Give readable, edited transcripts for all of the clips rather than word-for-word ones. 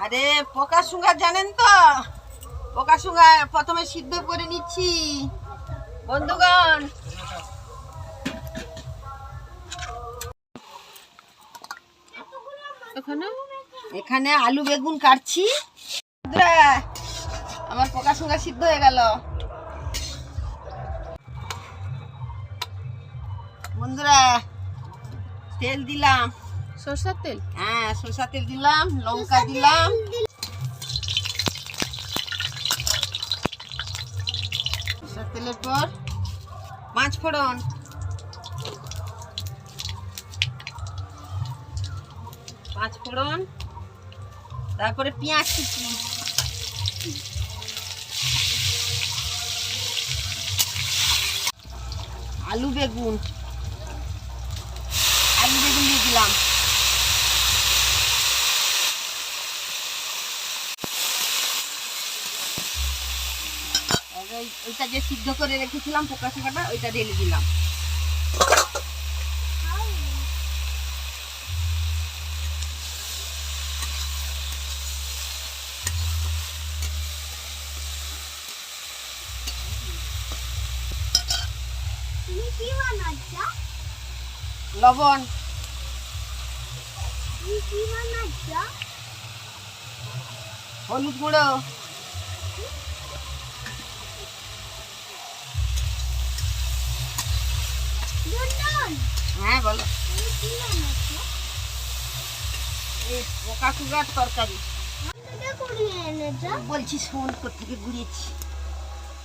আরে পোকা শুঙ্গা জানেন তো? পোকা শুঙ্গা প্রথমে সিদ্ধ করে নিচ্ছি বন্ধুগণ। এখানে আলু বেগুন কাটছি। আমার পোকা শুঙ্গা সিদ্ধ হয়ে গেল বন্ধুরা। তেল দিলাম, সরষের তেল। হ্যাঁ সরষের তেল দিলাম, লঙ্কা দিলাম, সরষের তেলের পর পাঁচ ফোড়ন, তারপরে পেঁয়াজ কুচি, আলু বেগুন দিয়ে দিলাম। ওইটা যে সিদ্ধ করে রেখেছিলাম পোকা শুঙ্গাটা, ওইটা ঢেলে দিলাম। লবণ, হলুদ গুঁড়ো, হ্যাঁ বলো। পোকা শুঙ্গার তরকারি বলছি, শোন কোথেকে ঘুরিয়েছি।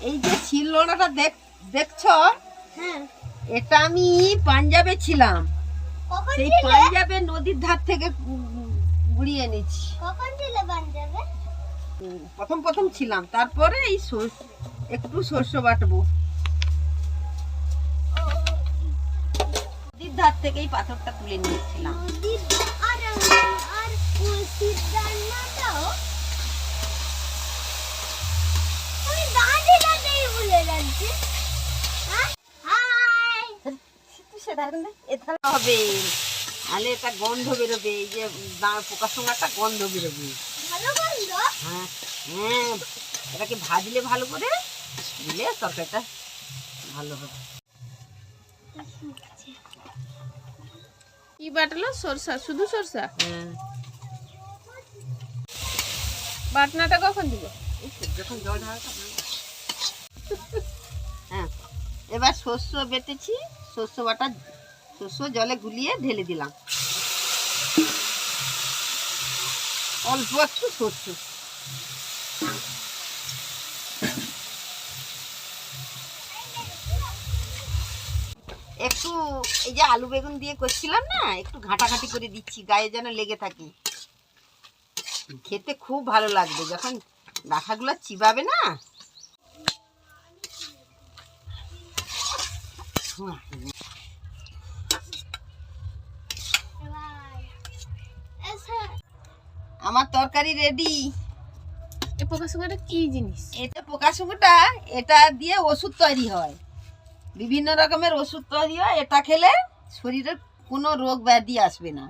এই যে শিলনোড়াটা দেখছো, এটা আমি পাঞ্জাবে ছিলাম, সেই পাঞ্জাবে নদীর ধার থেকে ঘুরিয়ে এনেছি। প্রথম ছিলাম, তারপরে এই একটু সর্ষ বাটবো। নদীর ধার থেকে এই পাথরটা তুলে নিয়েছিলাম। হবে তাহলে এটা গন্ধ বেরোবে, এই যে পোকা শুঙ্গাটা গন্ধ বেরোবে। হ্যাঁ হ্যাঁ, এটাকে ভাজলে ভালো করে দিলে তরকারিটা ভালো হবে। কি বাটলো? সরষা, শুধু সরষা? হ্যাঁ। বাটনাটা কখন দিব? যখন জল ঢালতে। হ্যাঁ, এবার শস্য বেটেছি, শস্য বাটা, শস্য জলে গুলিয়ে ঢেলে দিলাম। অল্প একটু শস্য, একটু এই যে আলু বেগুন দিয়ে করছিলাম না, একটু ঘাটাঘাটি করে দিচ্ছি, গায়ে যেন লেগে থাকে। খেতে খুব ভালো লাগবে যখন ডাঁটাগুলো চিবাবে না। আমার তরকারি রেডি। এই পোকা শুঙ্গাটা কি জিনিস? এটা পোকা শুঙ্গাটা, এটা দিয়ে ওষুধ তৈরি হয়, বিভিন্ন রকমের ওষুধ তৈরি হয়। এটা খেলে শরীরে কোনো রোগ ব্যাধি আসবে না।